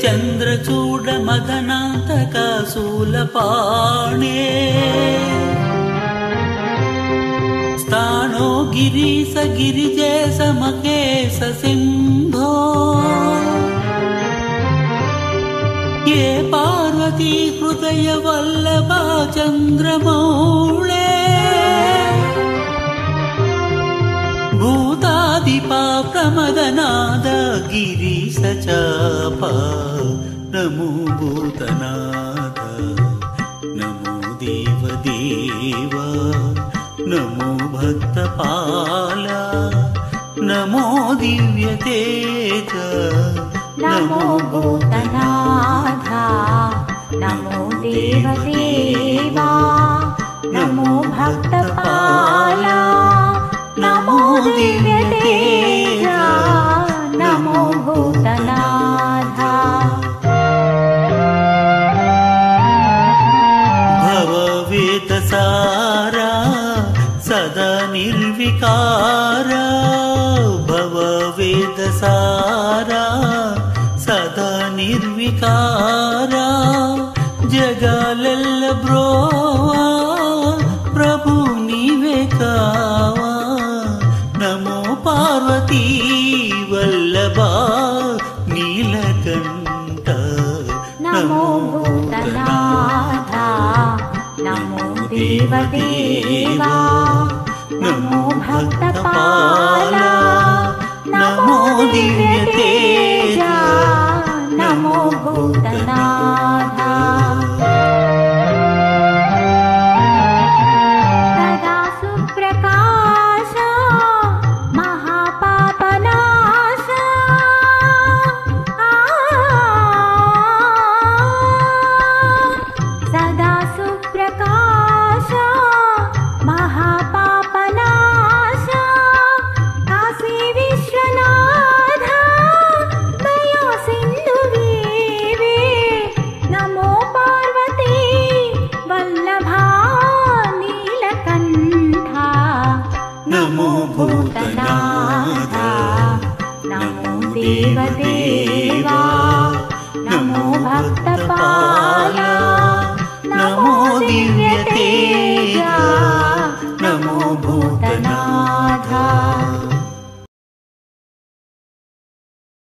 చంద్రచూడ మదనాంతక శూలపాణే స్థానో గిరీశ గిరిజేశ మకేశ సింధో ये पार्वती हृदय वल्लभा चंद्रमौळे भूतादिपा प्रमदनाद गिरीश चापा नमो भूतनाथ नमो देव देवा नमो भक्तपाला नमो दिव्य तेज नमो भूतनाथा नमो देवदेवा नमो भक्तपाला नमो दिव्यतेजा नमो भूतनाथा भववेदसारा सदा निर्विकारा भववेदसारा सदा निर्विकारा जगालल्ल ब्रोवा प्रभु नीवे कावा नमो पार्वती वल्लभा नीलकंठ नमो भूतनाथा नमो देवदेवा नमो भक्तपाला नमो दिव्यतेजा नमो भूतनाथ